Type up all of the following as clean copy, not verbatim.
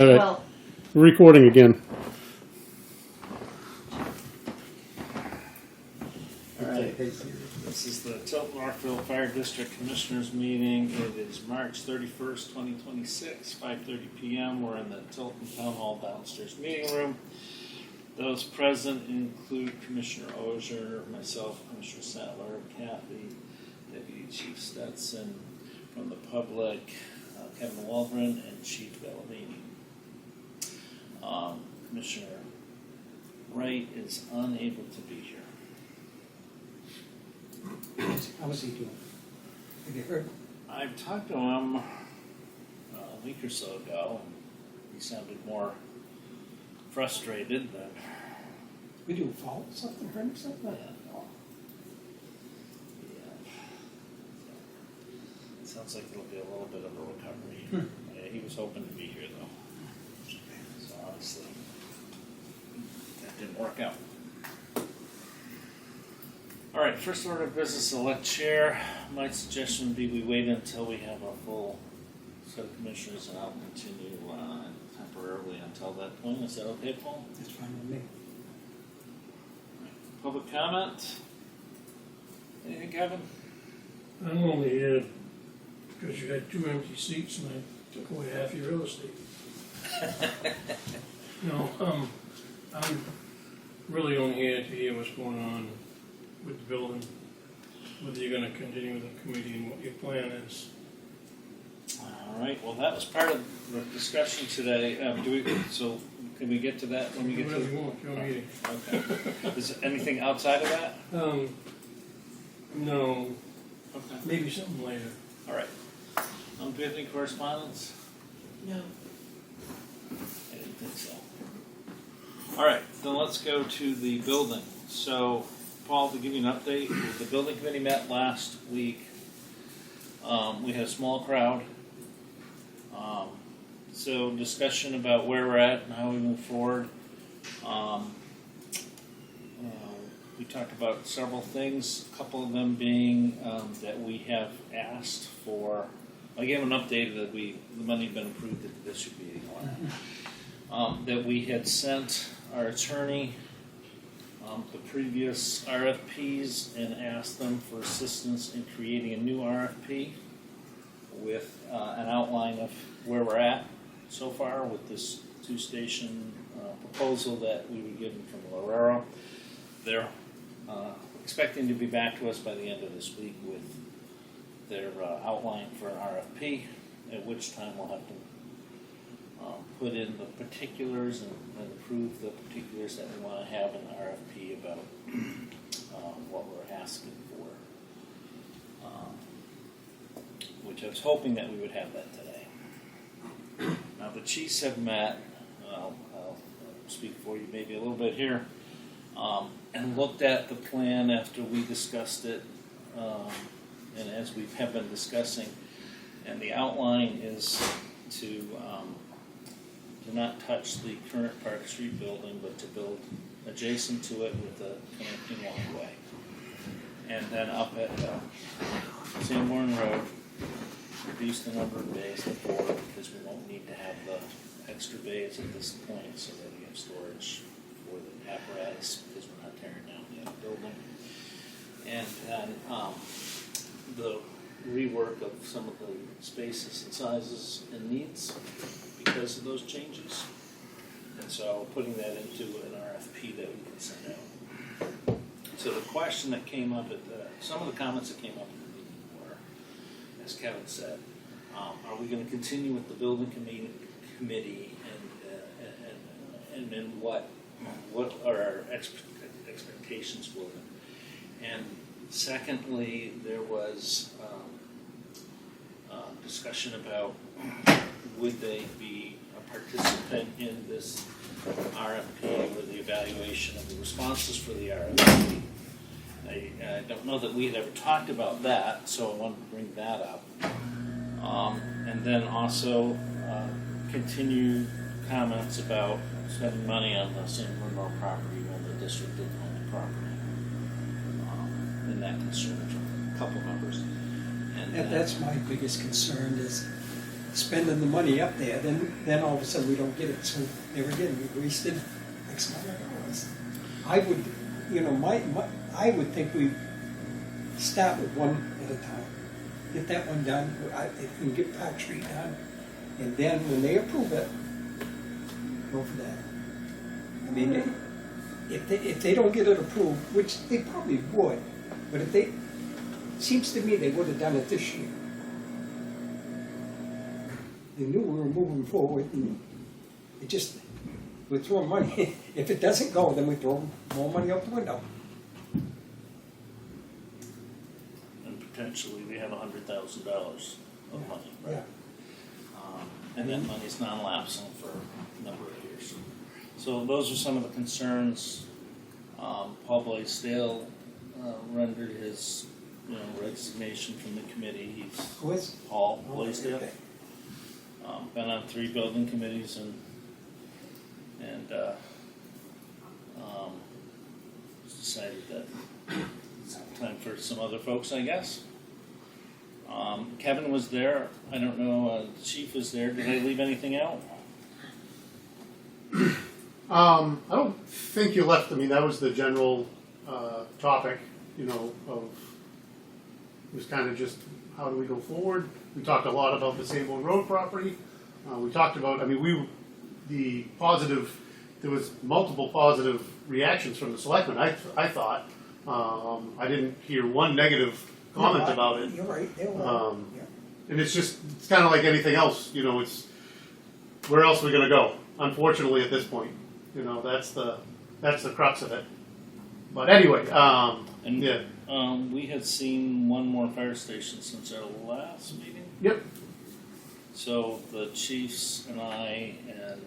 All right, Well, recording again. All right, this is the Tilton Northfield Fire District Commissioners meeting. It is March 31st, 2026, 5:30 p.m. We're in the Tilton Town Hall downstairs meeting room. Those present include Commissioner Ozier, myself, Commissioner Sattler, Kathy, Deputy Chief Stetson, from the public, Kevin Waldron, and Chief Bellamini. Commissioner Wright is unable to be here. How was he doing? Have you heard? I've talked to him a week or so ago, and he sounded more frustrated than. We do fall something, hurt him something? It sounds like it'll be a little bit of a recovery. Yeah, he was hoping to be here though, so obviously that didn't work out. All right, first order of business, elect chair. My suggestion would be we wait until we have a full set of commissioners, and I'll continue temporarily until that point. Is that okay, Paul? That's fine with me. Public comment? Anything, Kevin? I'm only here because you had 2 empty seats and I took away half your real estate. No, I'm really only here to hear what's going on with the building, whether you're gonna continue with the committee and what your plan is. All right, well, that was part of the discussion today. So can we get to that when we get to Whatever you want, your meeting. Okay. Is there anything outside of that? No, Okay. maybe something later. All right. Do we have any correspondence? no. I didn't think so. All right, then let's go to the building. So, Paul, to give you an update, the building committee met last week. We had a small crowd. So discussion about where we're at and how we move forward. We talked about several things, a couple of them being that we have asked for. I gave an update that the money had been approved at the district meeting on that we had sent our attorney the previous RFPs and asked them for assistance in creating a new RFP with an outline of where we're at so far with this 2-station proposal that we were given from Lorero. They're expecting to be back to us by the end of this week with their outline for an RFP, at which time we'll have to put in the particulars and approve the particulars that we want to have in the RFP about what we're asking for, which I was hoping that we would have that today. Now the chiefs have met, I'll speak for you maybe a little bit here, and looked at the plan after we discussed it, and as we have been discussing, and the outline is to not touch the current Park Street building, but to build adjacent to it with a connecting walkway. And then up at Sanborn Road, reduce the number of bays to 4 because we won't need to have the extra bays at this point so that we have storage for the apparatus because we're not tearing down the other building. And then the rework of some of the spaces and sizes and needs because of those changes. And so putting that into an RFP that we can send out. So the question that came up some of the comments that came up in the meeting were, as Kevin said, are we going to continue with the building committee and what are our expectations for them? And secondly, there was discussion about would they be a participant in this RFP or the evaluation of the responses for the RFP. I don't know that we had ever talked about that, so I wanted to bring that up. And then also continue comments about spending money on the St. Bruno property when the district didn't own the property. And that concern from a couple members. And That's my biggest concern is spending the money up there, then all of a sudden we don't get it. So there again, we wasted X amount of dollars. I would, you know, I would think we start with one at a time. Get that one done, if we can get Park Street done, and then when they approve it, go for that. I mean, if they don't get it approved, which they probably would, but if they, seems to me they would have done it this year. They knew we were moving forward, and it just, we throw money. If it doesn't go, then we throw more money out the window. And potentially we have $100,000 of money. Yeah. And that money's non-lapsing for a number of years. So those are some of the concerns. Paul Blaisdell rendered his resignation from the committee. He's Who is? Paul Oh, Blaisdell. okay. Been on 3 building committees and decided that it's time for some other folks, I guess. Kevin was there. I don't know. The chief was there. Did I leave anything out? I don't think you left. I mean, that was the general topic, of it was kind of just how do we go forward. We talked a lot about the Sanborn Road property. We talked about, there was multiple positive reactions from the selectmen, I thought. I didn't hear one negative comment about it. You're right. They were. Yeah. And it's kind of like anything else, it's, where else are we going to go? Unfortunately, at this point, that's the crux of it. But anyway, And yeah. we had seen one more fire station since our last meeting. Yep. So the chiefs and I, And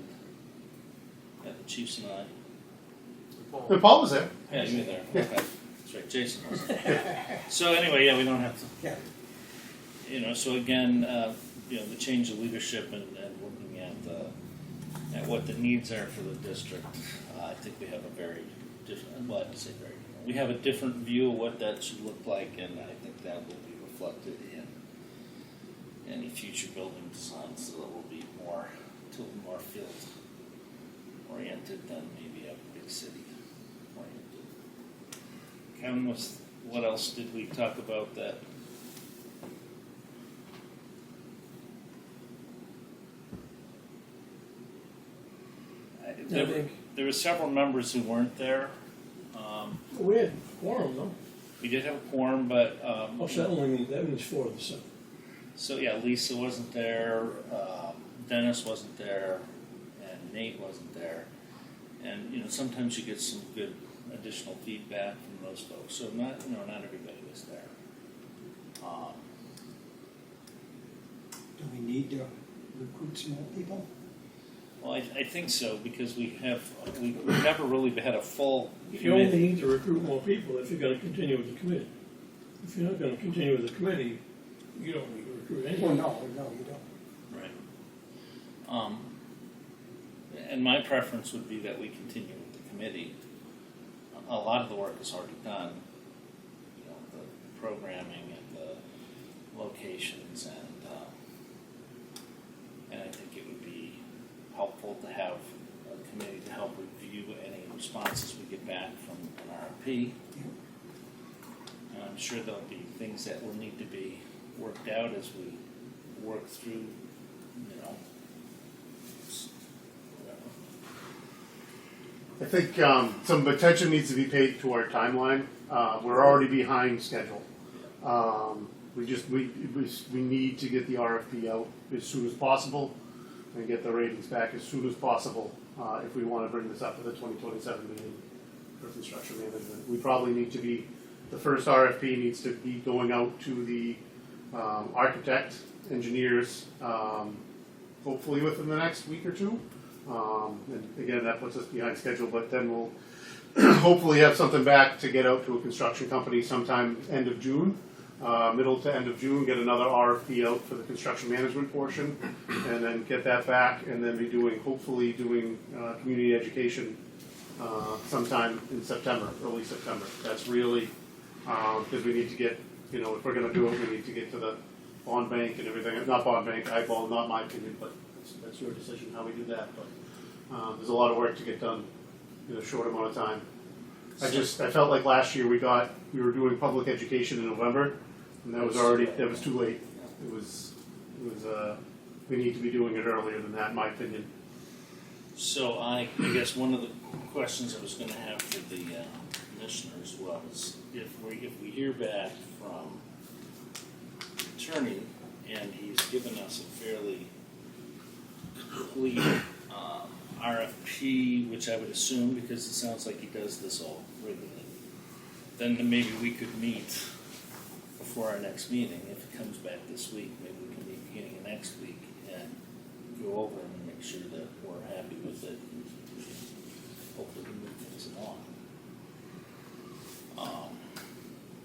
Paul was there. Yeah, you were there. Okay, that's right. Jason was there. So anyway, yeah, we don't have to. Yeah. So again, the change of leadership and looking at what the needs are for the district, I think we have a very different. Well, I didn't say very. We have a different view of what that should look like, and I think that will be reflected in any future building designs. So that will be more field oriented than maybe a big city oriented. Kevin, what else did we talk about that? There were several members who weren't there. We had quorum, though. We did have a quorum, but Oh, so that means 4 of the 7. so yeah, Lisa wasn't there, Dennis wasn't there, and Nate wasn't there. And sometimes you get some good additional feedback from those folks. So not everybody was there. Do we need to recruit some more people? Well, I think so, because we've never really had a full You only need to recruit more people if you're going to continue with the committee. If you're not going to continue with the committee, you don't need to recruit anyone. Well, no, you don't. Right. And my preference would be that we continue with the committee. A lot of the work is already done. The programming and the locations, and I think it would be helpful to have a committee to help review any responses we get back from an RFP. And I'm sure there'll be things that will need to be worked out as we work through, whatever. I think some attention needs to be paid to our timeline. We're already behind schedule. We need to get the RFP out as soon as possible and get the ratings back as soon as possible if we want to bring this up to the 2027 meeting for construction management. We probably need to be, the first RFP needs to be going out to the architect, engineers, hopefully within the next week or two. And again, that puts us behind schedule, but then we'll hopefully have something back to get out to a construction company sometime end of June. Middle to end of June, get another RFP out for the construction management portion, and then get that back, and then be hopefully doing community education sometime in September, early September. That's really, because we need to get, if we're going to do it, we need to get to the bond bank and everything, not bond bank, eyeball, not my opinion, but that's your decision how we do that, but, there's a lot of work to get done in a short amount of time. I felt like last year we were doing public education in November, and that was too late. We need to be doing it earlier than that, in my opinion. So I guess one of the questions I was gonna have for the commissioners was, if we hear back from the attorney, and he's given us a fairly complete RFP, which I would assume, because it sounds like he does this all regularly, then maybe we could meet before our next meeting. If it comes back this week, maybe we can meet beginning of next week and go over it and make sure that we're happy with it. Hopefully we move things along.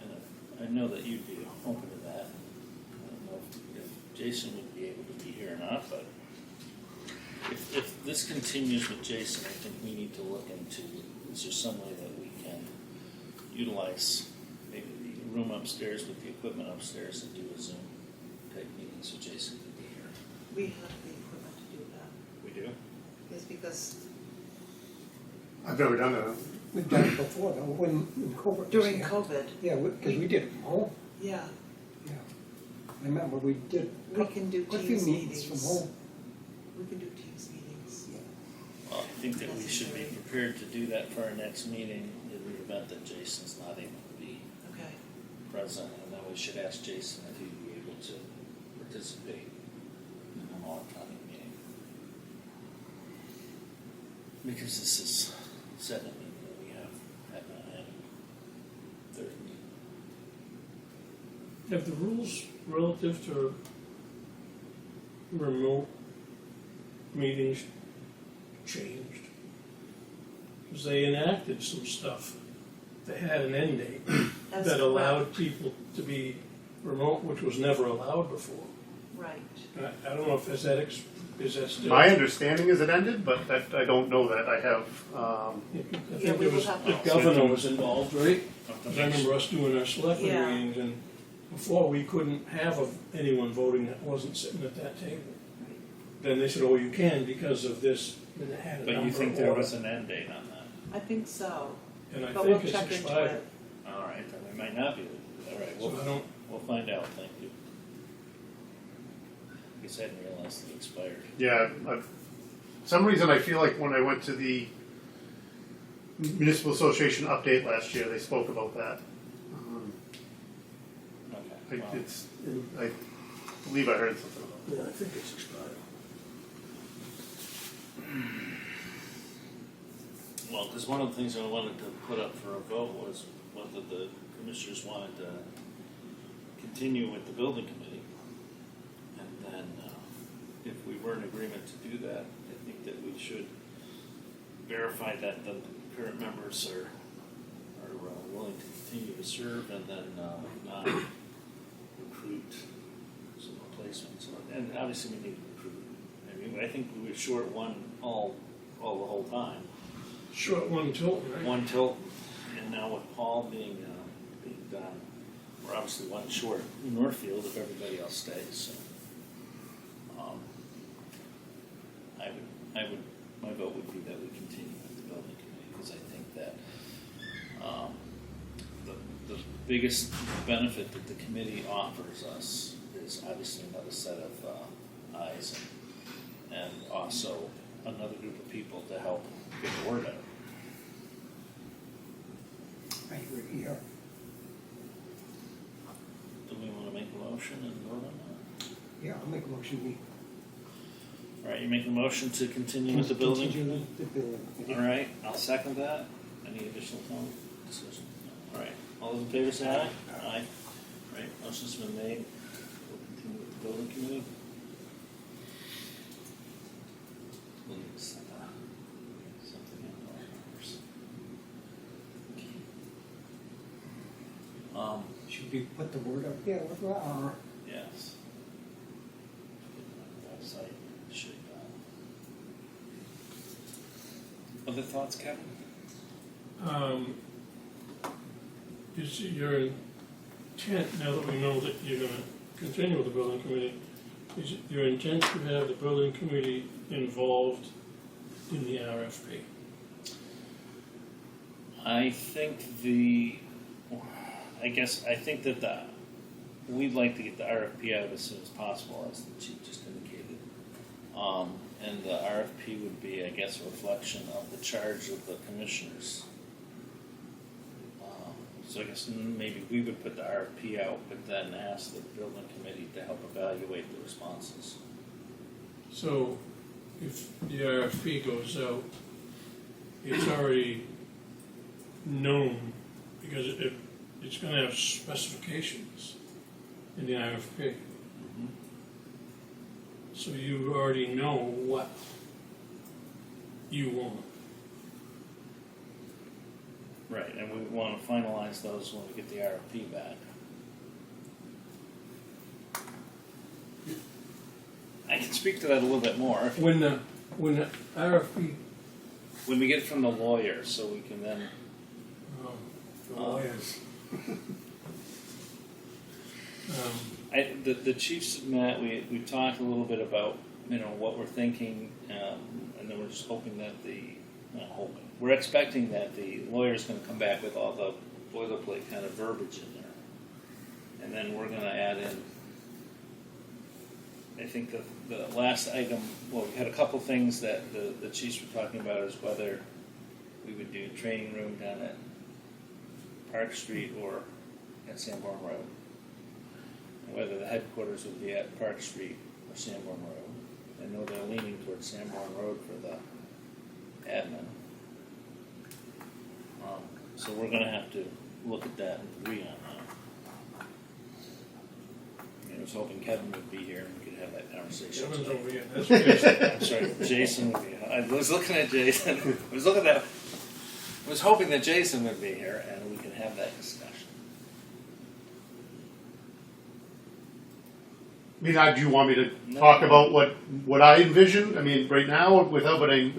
And I know that you'd be open to that. I don't know if Jason would be able to be here or not, but if this continues with Jason, I think we need to look into, is there some way that we can utilize maybe the room upstairs with the equipment upstairs and do a Zoom type meeting so Jason can be here? We have the equipment to do that. We do? Yes, because I've never done that. We've done it before, though, when COVID was during here. COVID, Yeah, because we did it from home, yeah, yeah. I remember we did we can do quite a few Teams meetings from meetings. home. We can do Teams meetings. Well, I think that we should be prepared to do that for our next meeting in the event that Jason's not able to be Okay. present. And then we should ask Jason if he'd be able to participate in an electronic meeting. Because this is second meeting that we have not had a third meeting. Have the rules relative to remote meetings changed? Because they enacted some stuff that had an end date That's that allowed correct. people to be remote, which was never allowed before. Right. I don't know if is that still. My understanding is it ended, but I don't know that. I have, I Yeah, think we it will was, have the to- governor was involved, right? I'll have to 'Cause I make remember us doing our selectmen Yeah. meetings, and before we couldn't have anyone voting that wasn't sitting at that table. Then they said, oh, you can because of this, and it had a But you number think of there order. was an end date on that? I think so, And I but think we'll it's check into expired. it. All right, then we might not be able to do that. All right, So I don't, we'll find out. Thank you. I guess I didn't realize it expired. yeah, for some reason I feel like when I went to the Municipal Association update last year, they spoke about that. Okay. Well, I believe I heard something about that. yeah, I think it's expired. Well, because one of the things I wanted to put up for a vote was whether the commissioners wanted to continue with the building committee. And then, if we were in agreement to do that, I think that we should verify that the current members are willing to continue to serve, and then not recruit some replacements. And obviously we need to recruit. I mean, I think we were short one all the whole time. Short one Tilton, right? One Tilton, and now with Paul being done, we're obviously one short Northfield if everybody else stays. So, my vote would be that we continue with the building committee, because I think that the biggest benefit that the committee offers us is obviously another set of eyes, and also another group of people to help get the word out. I agree, yeah. Do we want to make a motion and vote on that? Yeah, I'll make a motion, we All right, you make a motion to continue with the building? continue the building. All right, I'll second that. Any additional comment, discussion? All right, all those in favor say aye? Aye. All right, motion's been made. We'll continue with the building committee. We'll need to send something in our Should we put the word up there with our, yes. Website should. Other thoughts, Kevin? Is your intent, now that we know that you're gonna continue with the building committee, is it your intent to have the building committee involved in the RFP? I think that we'd like to get the RFP out as soon as possible, as the chief just indicated. And the RFP would be, I guess, a reflection of the charge of the commissioners. So I guess maybe we would put the RFP out, but then ask the building committee to help evaluate the responses. So if the RFP goes out, it's already known, because it's gonna have specifications in the RFP. So you already know what you want. Right, and we want to finalize those when we get the RFP back. I can speak to that a little bit more When the RFP, when we get it from the lawyer, so we can then. the lawyers. The chiefs met. We talked a little bit about what we're thinking, and then we're just hoping that we're expecting that the lawyer's going to come back with all the boilerplate kind of verbiage in there, and then we're going to add in. I think the last item. Well, we had a couple things that the chiefs were talking about is whether we would do a training room down at Park Street or at Sanborn Road. Whether the headquarters would be at Park Street or Sanborn Road. I know they're leaning towards Sanborn Road for the admin. So we're going to have to look at that and agree on that. I was hoping Kevin would be here and we could have that conversation. Kevin's over here, that's Jason. I'm sorry, Jason would be here. I was looking at Jason. I was hoping that Jason would be here and we could have that discussion. I mean, do you want me to talk about what I envision? I mean, right now, without, but I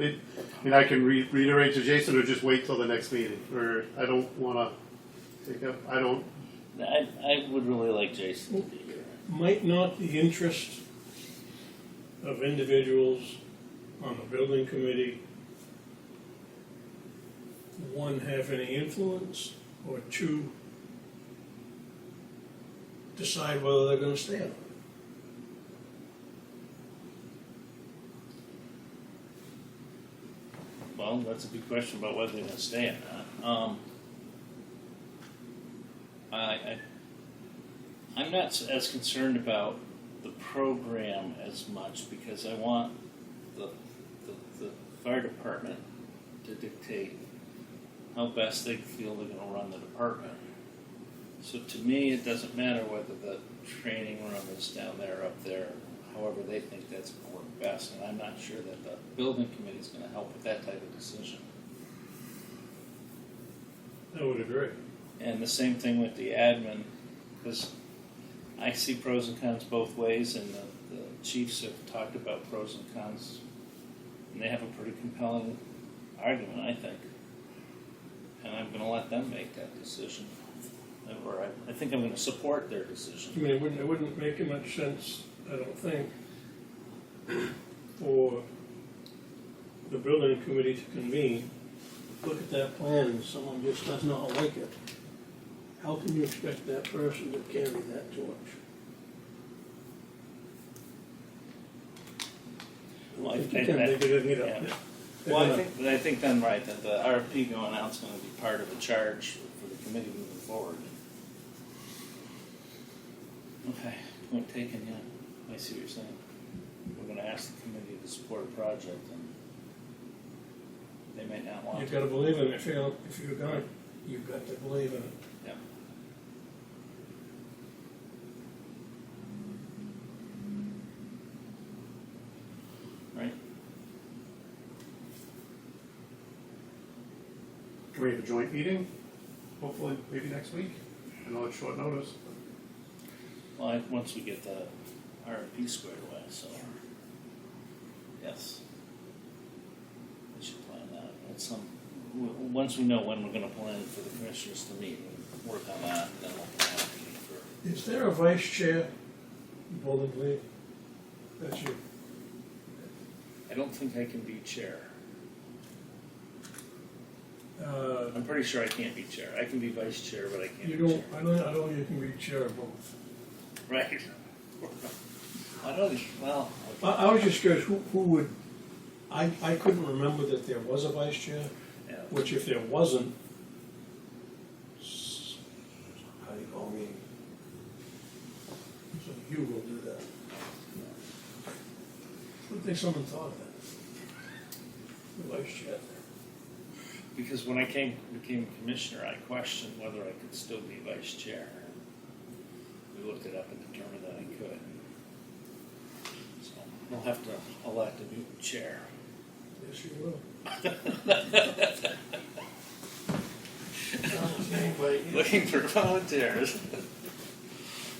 can reiterate to Jason, or just wait till the next meeting, or I don't want to take up. I would really like Jason to be here. Might not the interest of individuals on the building committee, one, have any influence, or two, decide whether they're going to stay or not? Well, that's a big question about whether they're going to stay or not. I'm not as concerned about the program as much because I want the fire department to dictate how best they feel they're going to run the department. So to me, it doesn't matter whether the training room is down there, up there, however they think that's going to work best. And I'm not sure that the building committee is going to help with that type of decision. I would agree. And the same thing with the admin, because I see pros and cons both ways, and the chiefs have talked about pros and cons, and they have a pretty compelling argument, I think. And I'm going to let them make that decision. Or I think I'm going to support their decision. I mean, it wouldn't make much sense, I don't think, for the building committee to convene, look at that plan, and someone just does not like it. How can you expect that person to carry that torch? Well, I think you can, maybe they'll get up there. Well, I think then, right, that the RFP going out is going to be part of the charge for the committee moving forward. Okay, point taken, yeah. I see what you're saying. We're going to ask the committee to support a project, and they may not want You've to. got to believe in it. If you're going, you've got to believe in it. Yeah. Right. Can we have a joint meeting? Hopefully, maybe next week. I know it's short notice. Well, once we get the RFP squared away, so yes, we should plan that. Once we know when we're going to plan for the commissioners to meet and work on that, then we'll plan a meeting for. Is there a vice chair Bowling Green, that's you. I don't think I can be chair. Uh, I'm pretty sure I can't be chair. I can be vice chair, but I can't You be don't, chair. I know you can be chair of both. Right. I don't, well, I was just curious, who would, I couldn't remember that there was a vice chair, yeah. which if there wasn't, how do you call me? So you will do that. I think someone thought of that. The vice chair. Because when I became commissioner, I questioned whether I could still be vice chair. We looked it up and determined that I could. So we'll have to elect a new chair. Yes, you will. Anyway, Looking for volunteers.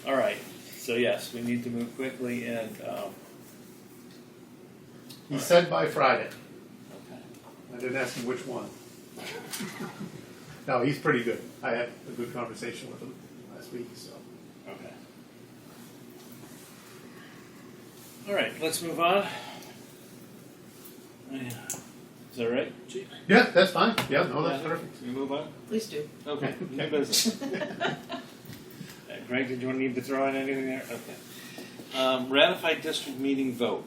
All right. So yes, we need to move quickly and. He said by Friday. Okay. I didn't ask him which one. No, he's pretty good. I had a good conversation with him last week, so. Okay. All right. Let's move on. Is that right, Chief? Yeah, that's fine. Yeah, no, that's perfect. We move on. Please do. Okay. New business. Greg, did you need to throw in anything there? Okay. Ratified district meeting vote.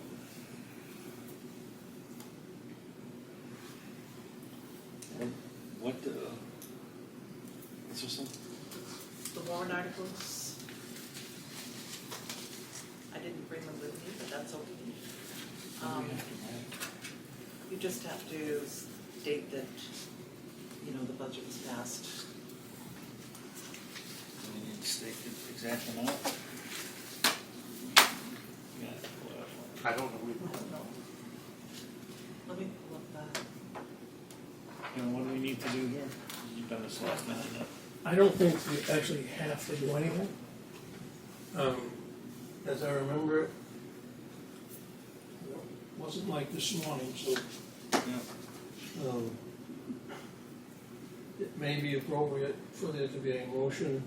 What? Is there something? The warrant articles. I didn't bring them with me, but that's okay. You just have to state that, you know, the budget was passed. We need to state the exact amount. Yeah, I don't know. I don't know. Let me pull up that. and what do we need to do here? You've done this last night. I don't think we actually have to do anything. As I remember it, wasn't like this morning, so Yeah. it may be appropriate for there to be a motion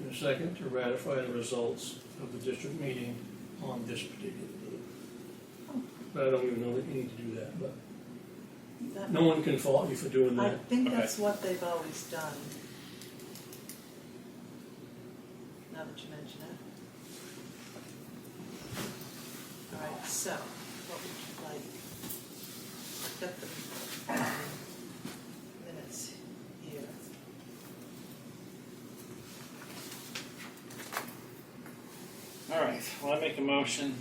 in a second to ratify the results of the district meeting on this particular date. But I don't even know that you need to do that, but That- no one can fault you for doing I that. think Okay. that's what they've always done. Now that you mention it. All right, so what would you like? I've got the minutes here. All right. Well, I make a motion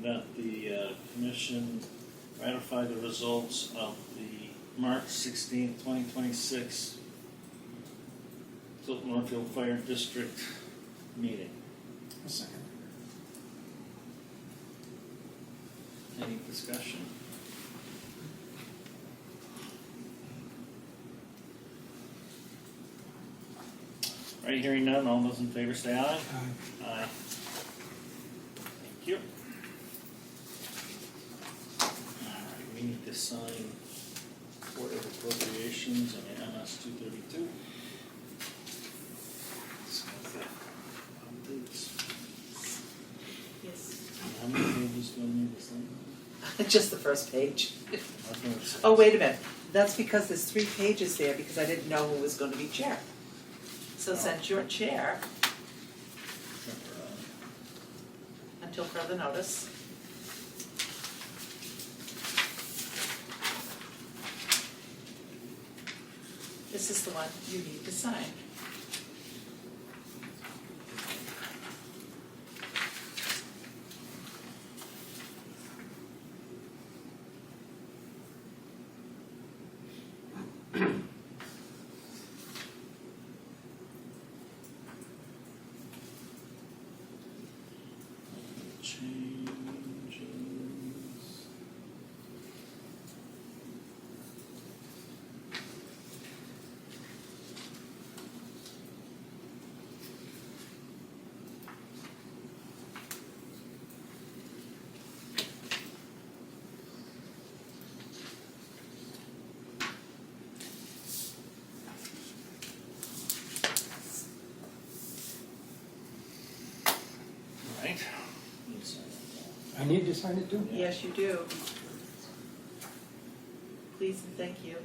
that the commission ratify the results of the March 16th, 2026 Tilton Northfield Fire District meeting. A second. Any discussion? All right, hearing none, all those in favor say aye. Aye. Thank you. All right, we need to sign Board of Appropriations and the MS 232. Yes. How many pages do I need to sign? Just the first page. I think it's- Oh, wait a minute. That's because there's 3 pages there because I didn't know who was going to be chair. So since you're chair, until further notice. This is the one you need to sign. Changes. need to sign it too? Yes, you do. Please and thank you.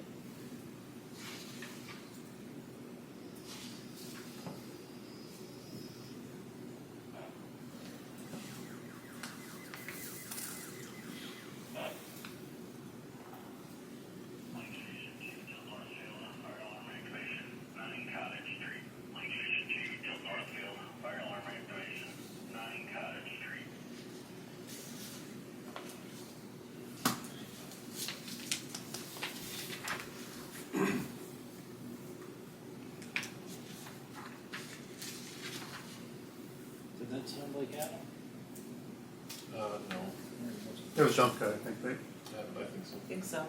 Did that sound like Adam? No, It was jump cut, I think, right? I think so. I think so.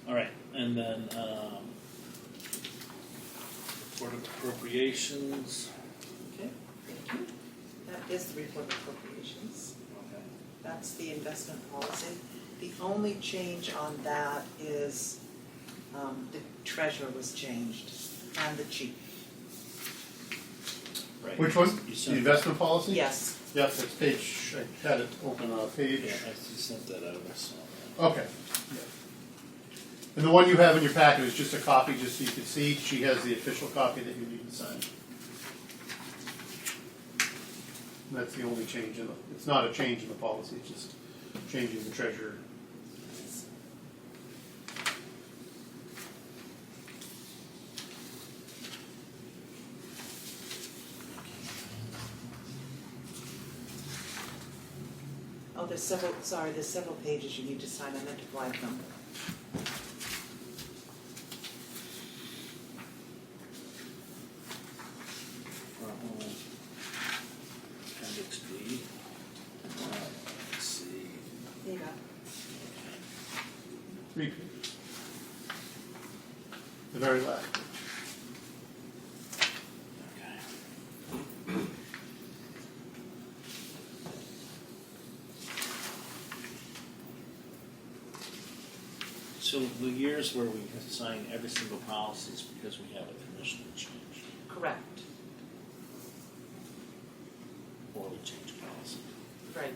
All right, and then, report of appropriations. Okay, thank you. That is the report of appropriations. Okay. That's the investment policy. The only change on that is the treasurer was changed and the chief. Right. Which one? You The sent, investment policy? Yes, Yep, it's page, I had it open on a page. yeah, you sent that out, I saw that. Okay. Yeah. And the one you have in your packet is just a copy, just so you can see. She has the official copy that you need to sign. And that's the only change in the, it's not a change in the policy, it's just changing the treasurer. oh, there's several pages you need to sign. I meant to flag them. Appendix B. Let's see. There you go. 3 pages. The very last page. Okay. So the years where we sign every single policy is because we have a commissioner change, Correct. or we change policy. Right.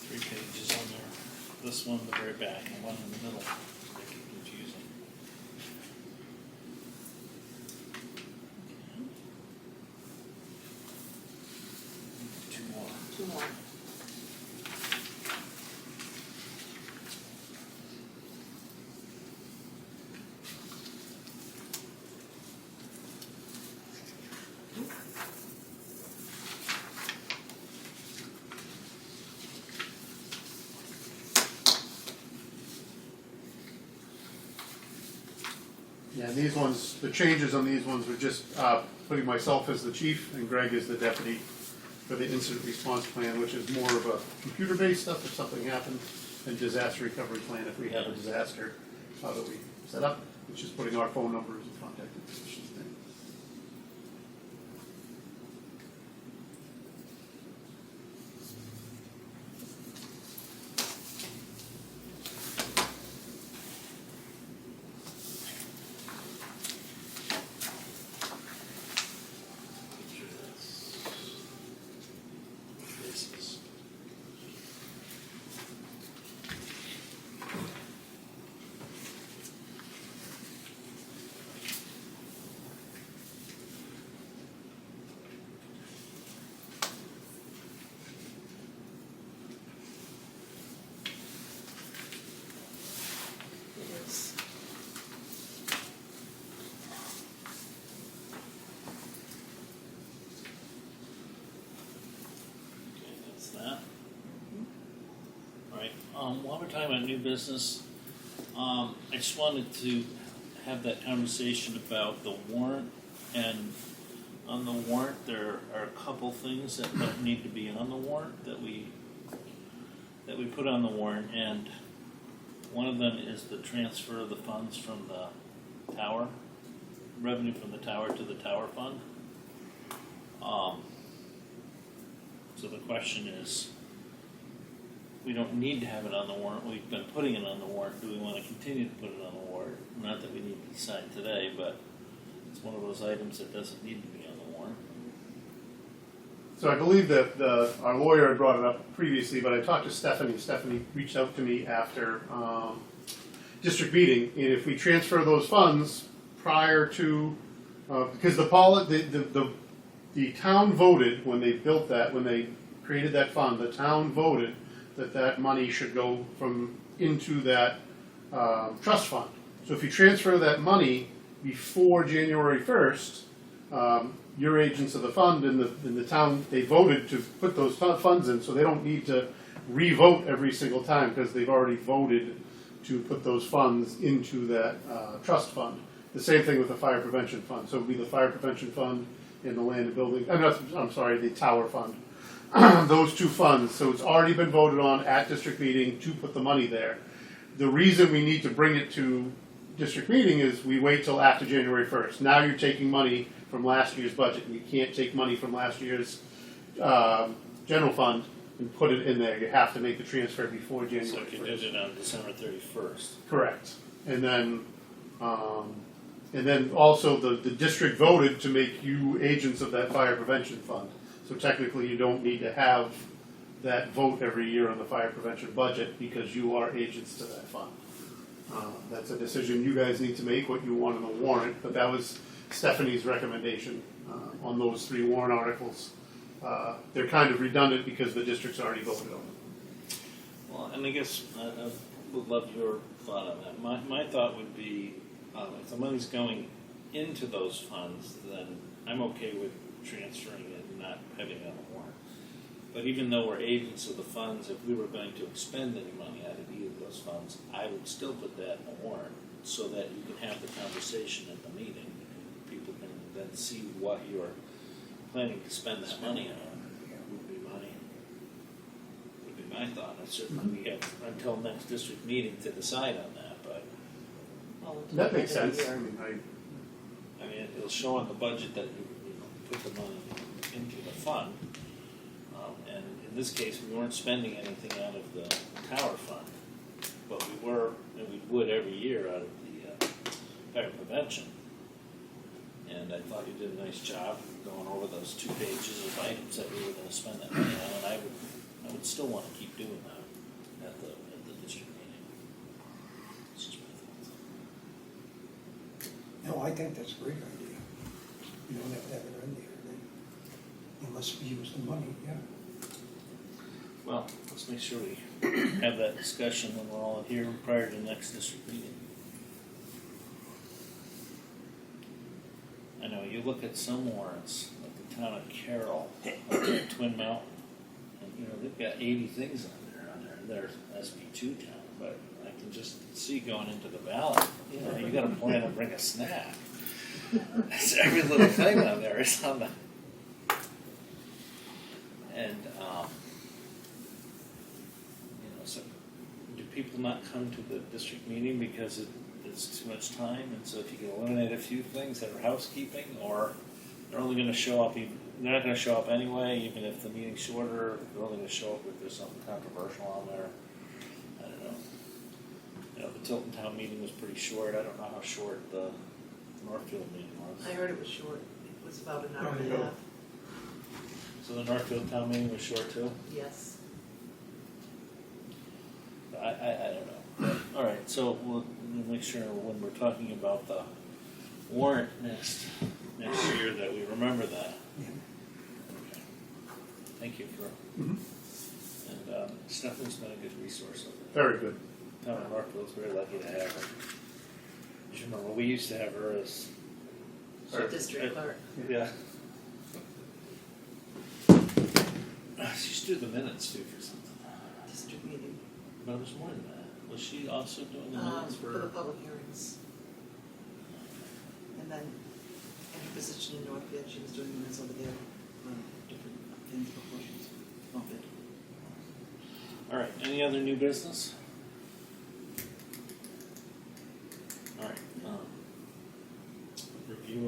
Three pages on there. This one, the very back, and one in the middle. Make it confusing. Two more. Two more. Yeah, and these ones, the changes on these ones were just putting myself as the chief and Greg as the deputy for the incident response plan, which is more of a computer-based stuff if something happens, and disaster recovery plan if we have a disaster, how that we set up, which is putting our phone numbers and contact information thing. Picture this. Faces. It is. Okay, that's that. Alright, while we're talking about new business, I just wanted to have that conversation about the warrant, and on the warrant, there are a couple things that don't need to be on the warrant that we put on the warrant, and one of them is the transfer of the funds from the tower revenue from the tower to the tower fund. So the question is, we don't need to have it on the warrant, we've been putting it on the warrant, do we want to continue to put it on the warrant? Not that we need to decide today, but it's one of those items that doesn't need to be on the warrant. So I believe that our lawyer had brought it up previously, but I talked to Stephanie. Stephanie reached out to me after district meeting, and if we transfer those funds prior to, because the town voted when they built that, when they created that fund, the town voted that money should go into that trust fund. So if you transfer that money before January 1st, your agents of the fund and the town, they voted to put those funds in, so they don't need to re-vote every single time because they've already voted to put those funds into that trust fund. The same thing with the fire prevention fund. So it would be the fire prevention fund and the land and building, the tower fund. Those two funds. So it's already been voted on at district meeting to put the money there. The reason we need to bring it to district meeting is we wait till after January 1st. Now you're taking money from last year's budget, and you can't take money from last year's general fund and put it in there. You have to make the transfer before January 1st. So if you did it on December 31st. Correct. And then also the district voted to make you agents of that fire prevention fund. So technically you don't need to have that vote every year on the fire prevention budget because you are agents to that fund. That's a decision you guys need to make, what you want in the warrant, but that was Stephanie's recommendation on those 3 warrant articles. They're kind of redundant because the district's already voted on them. Well, and I guess I would love your thought on that. My thought would be, if the money's going into those funds, then I'm okay with transferring it and not having it on the warrant. But even though we're agents of the funds, if we were going to expend any money out of either of those funds, I would still put that in the warrant so that you can have the conversation at the meeting and people can then see what you're planning to spend that money on. Would be my thought. And certainly we have until next district meeting to decide on that, but That makes End of the sense. year. I mean, it'll show on the budget that you put the money into the fund. And in this case, we weren't spending anything out of the tower fund, but we were, and we would every year out of the fire prevention. And I thought you did a nice job going over those 2 pages of items that we were going to spend that money on, and I would still want to keep doing that at the district meeting. It's just my thoughts. No, I think that's a great idea. You don't have to have it in there, then, unless we use the money, yeah. Well, let's make sure we have that discussion when we're all here prior to the next district meeting. I know, you look at some warrants, like the town of Carroll, up there at Twin Mountain, and they've got 80 things on there, they're SB2 town, but I can just see going into the ballot, you gotta plan to bring a snack. That's every little thing on there is on the, and, so do people not come to the district meeting because it's too much time, and so if you can eliminate a few things that are housekeeping, or they're only going to show up, they're not going to show up anyway, even if the meeting's shorter, they're only going to show up if there's something controversial on there. I don't know. The Tilton Town meeting was pretty short. I don't know how short the Northfield meeting was. I heard it was short. It was about an hour There and you a go. half. So the Northfield Town meeting was short too? Yes. I don't know. All right, so we'll make sure when we're talking about the warrant next year that we remember that. Yeah. Okay. Thank you for, and Stephanie's been a good resource over Very good. there. Town of Northfield's very lucky to have her. You remember, we used to have her as District clerk. Yeah. She used to do the minutes too for something. District meeting. But it was more than that. Was she also doing the minutes For the public hearings. And then in her position in Northfield, she was doing minutes over there for different things before she was voted. All right, any other new business? All right, review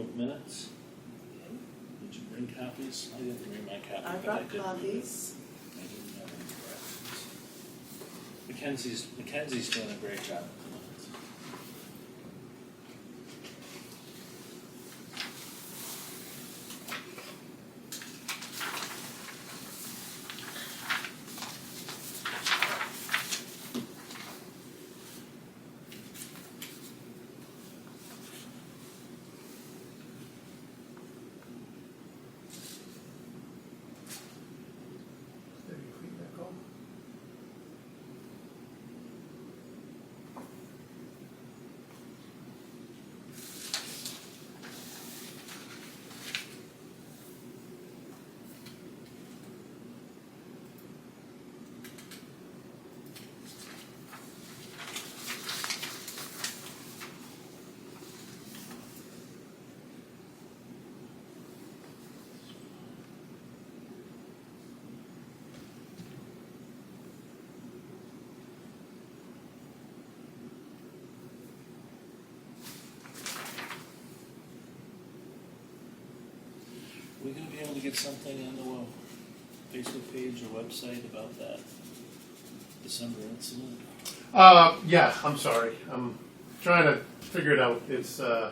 copies? I didn't bring my copy, I but I brought did. copies. I didn't have any corrections. Mackenzie's doing a great job at the minutes. There you feedback on. We gonna be able to get something on the Facebook page or website about that December incident? Yeah, I'm sorry. I'm trying to figure it out. It's, I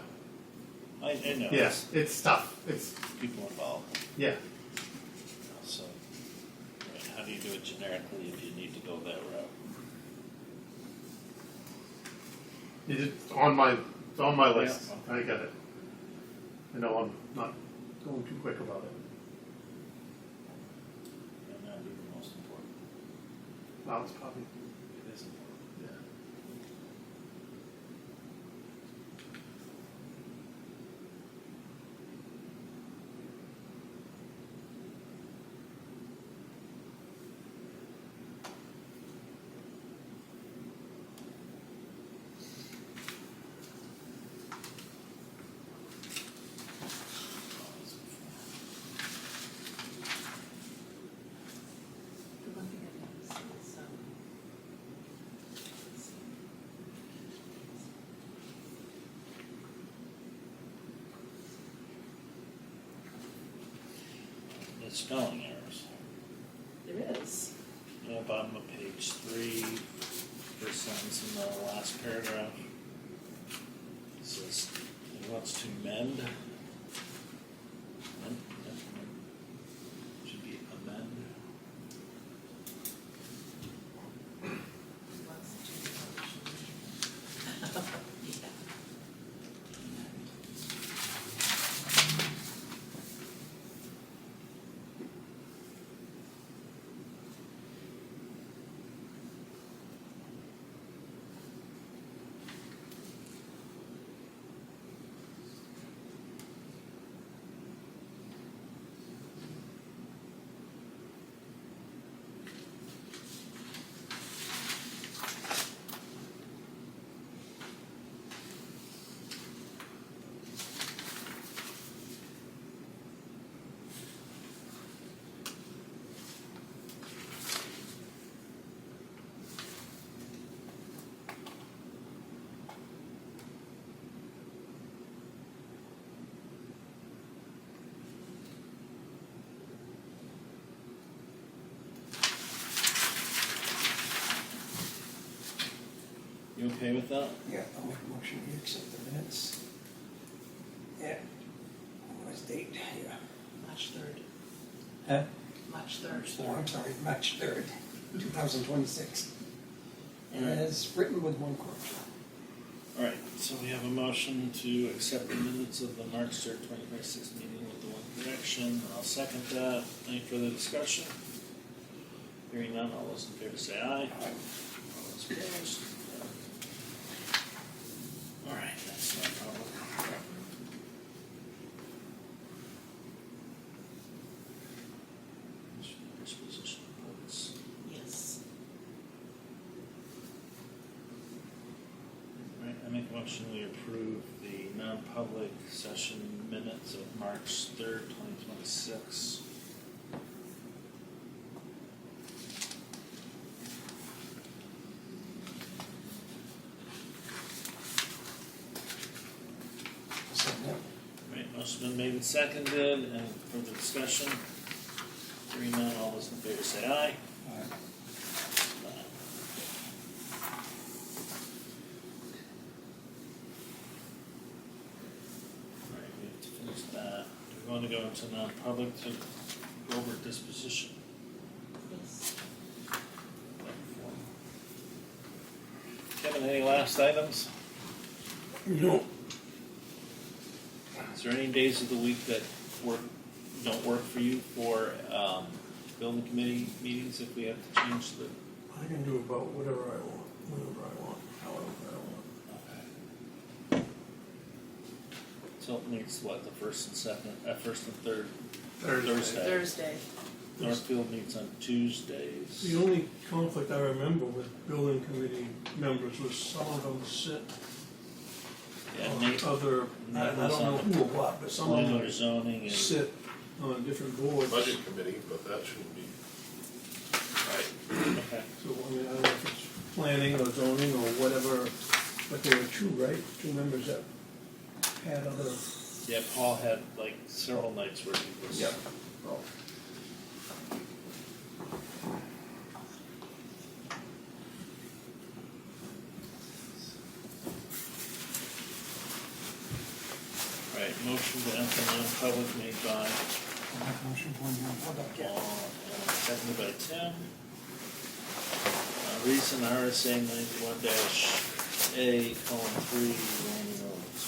know. yes, it's tough. It's, People involved. yeah. So, right, how do you do it generically if you need to go that route? It's on my list. Yeah. I get it. I know I'm not going too quick about it. And that'd be the most important. Well, it's probably, It is important. yeah. The one thing I noticed is, let's see. There's spelling errors. There is. Bottom of page 3, first sentence in the last paragraph. It says, it wants to mend. Should be amend. Lots of change. Yeah. You okay with that? Yeah, I'll make a motion to accept the minutes. Yeah. What's the date? Yeah. March 3rd. Huh? March 3rd. Oh, I'm sorry, March 3rd, 2026. As written with one correction. All right, so we have a motion to accept the minutes of the March 3rd, 2026 meeting with the one correction. I'll second that. Any further discussion? Hearing none, all those in favor say aye. All those opposed? All right, that's no problem. Disposition reports. Yes. All right, I make a motion we approve the non-public session minutes of March 3rd, 2026. Second it. Right, motion been made and seconded, and further discussion? Hearing none, all those in favor say aye. Alright, we have to finish that. Do we want to go into non-public to go over disposition? Yes. Kevin, any last items? No. Is there any days of the week that don't work for you for building committee meetings if we have to change the? I can do about whatever I want, whenever I want, however I want. Tilton meets what, the first and third Thursday. Thursday. Northfield meets on Tuesdays. The only conflict I remember with building committee members was some of them sit Yeah, on Nate, other, I don't know who or what, but some of planning or them zoning and. sit on different boards. Budget committee, but that shouldn't be. Okay. So, I mean, I don't know if it's planning or zoning or whatever, but there were two, right? Two members that had other. Yeah, Paul had like several nights where he was. Oh. Right, motion to enter non-public made by Motion for Paul and seconded by Tim. Reason RSA 91-A, colon 3, 1, 2,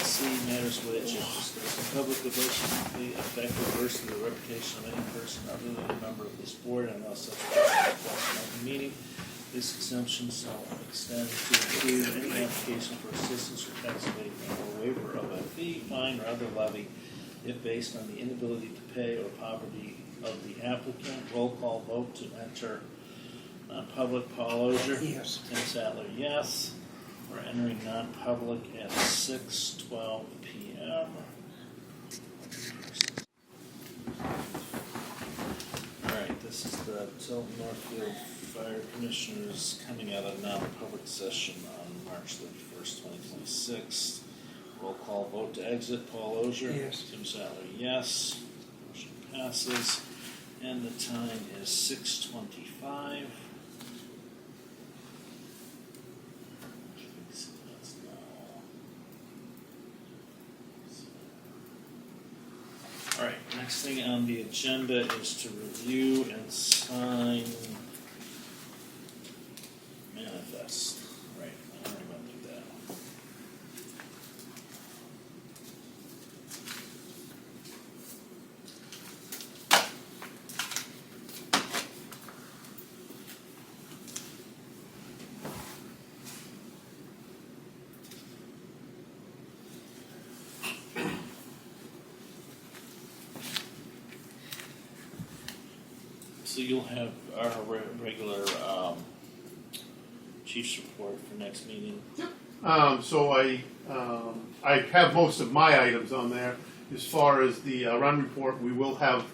C, matters which, if discussed in public, the vote should be affected adversely to the reputation of any person other than a member of this board, unless such person requests an open meeting. This exemption shall extend to include any application for assistance or tax abatement or waiver of a fee, fine, or other levy if based on the inability to pay or poverty of the applicant. Roll call vote to enter non-public. Paul Ogier? Yes. Tim Sattler, yes. We're entering non-public at 6:12 p.m. Alright, this is the Tilton Northfield Fire Commissioners coming out of non-public session on March 31st, 2026. Roll call vote to exit. Paul Ogier? Yes. Tim Sattler, yes. Motion passes. And the time is 6:25. Alright, next thing on the agenda is to review and sign manifest. Right, I already went through that. So you'll have our regular chief's report for next meeting. So I have most of my items on there. As far as the run report, we will have,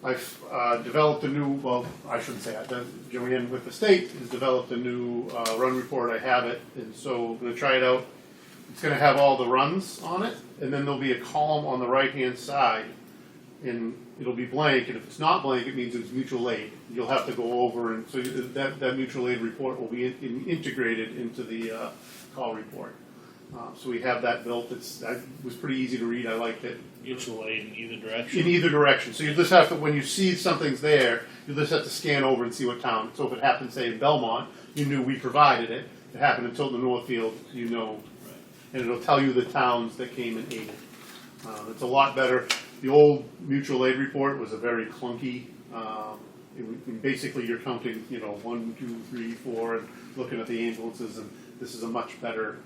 I've developed a new, well, I shouldn't say that, Joanne with the state has developed a new run report. I have it, and so I'm gonna try it out. It's gonna have all the runs on it, and then there'll be a column on the right-hand side, and it'll be blank, and if it's not blank, it means it's mutual aid. You'll have to go over, and so that mutual aid report will be integrated into the call report. So we have that built. That was pretty easy to read. I liked it. Mutual aid in either direction. In either direction. So you just have to, when you see something's there, you just have to scan over and see what town. So if it happened, say, in Belmont, you knew we provided it. If it happened in Tilton Northfield, you know. Right. And it'll tell you the towns that came and aided. It's a lot better. The old mutual aid report was a very clunky. Basically, you're counting, 1, 2, 3, 4, and looking at the ambulances, and this is a much better,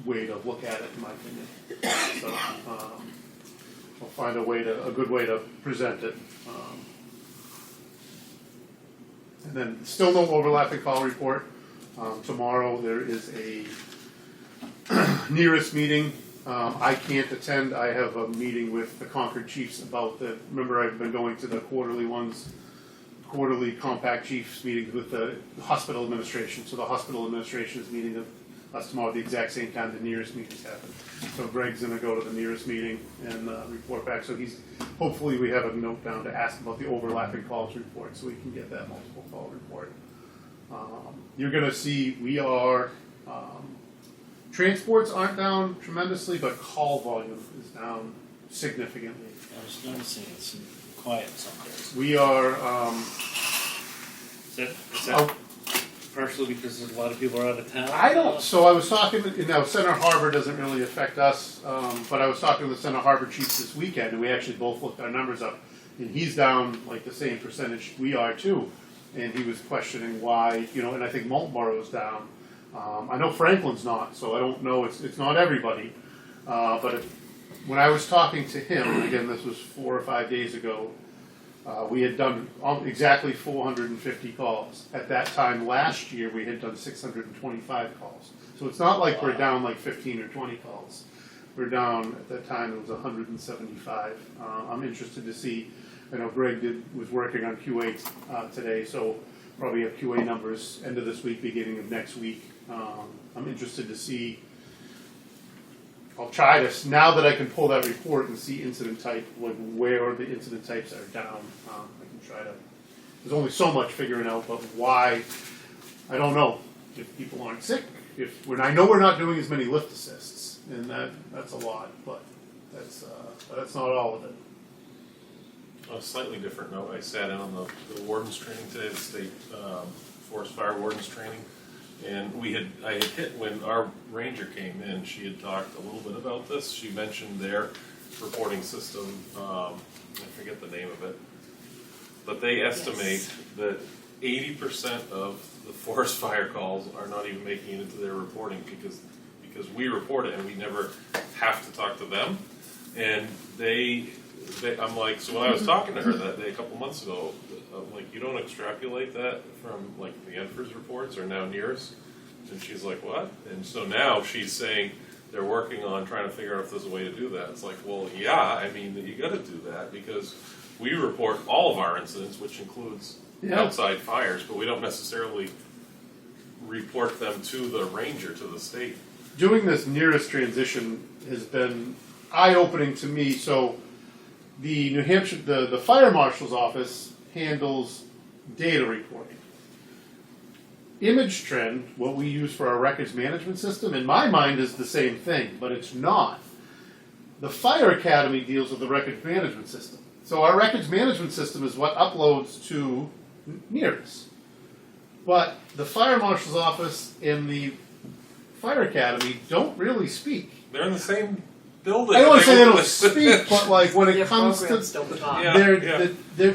way to look at it, in my opinion. So I'll find a good way to present it. And then still no overlapping call report. Tomorrow there is a nearest meeting. I can't attend. I have a meeting with the Concord Chiefs about remember I've been going to the quarterly compact chiefs meetings with the hospital administration. So the hospital administration is meeting us tomorrow at the exact same time the nearest meetings happen. So Greg's gonna go to the nearest meeting and report back. So hopefully we have a note down to ask about the overlapping calls report, so we can get that multiple call report. You're gonna see we are, transports aren't down tremendously, but call volume is down significantly. I was noticing it's quiet some days. We are, Is that oh, partially because a lot of people are out of town? I don't, so I was talking, Center Harbor doesn't really affect us, but I was talking to the Center Harbor chief this weekend, and we actually both looked our numbers up, and he's down like the same percentage we are too, and he was questioning why, and I think Marlboro's down. I know Franklin's not, so I don't know, it's not everybody, but when I was talking to him, again, this was 4 or 5 days ago, we had done exactly 450 calls. At that time last year, we had done 625 calls. So it's not like we're down like 15 or 20 calls. We're down, at that time, it was 175. I'm interested to see, I know Greg was working on QA today, so probably have QA numbers end of this week, beginning of next week. I'm interested to see, I'll try to, now that I can pull that report and see incident type, like where the incident types are down, I can try to, there's only so much figuring out, but why, I don't know. If people aren't sick, I know we're not doing as many lift assists, and that's a lot, but that's not all of it. On a slightly different note, I sat in on the warden's training today, the state forest fire warden's training. And I had hit when our ranger came in, she had talked a little bit about this. She mentioned their reporting system, I forget the name of it, but they estimate that 80% of the forest fire calls are not even making it into their reporting because we report it and we never have to talk to them. And I'm like, so when I was talking to her that day a couple months ago, I'm like, you don't extrapolate that from like the Tnfd's reports or now NERS? And she's like, what? And so now she's saying they're working on trying to figure out if there's a way to do that. It's like, well, yeah, I mean, you got to do that because we report all of our incidents, which includes outside fires, but we don't necessarily report them to the ranger, to the state. Doing this nearest transition has been eye-opening to me. So the New Hampshire, the fire marshal's office handles data reporting. Image trend, what we use for our records management system, in my mind is the same thing, but it's not. The Fire Academy deals with the records management system. So our records management system is what uploads to NERS. But the fire marshal's office and the Fire Academy don't really speak. They're in the same building. I don't want to say they don't speak, but like when it comes to, don't talk. Yeah.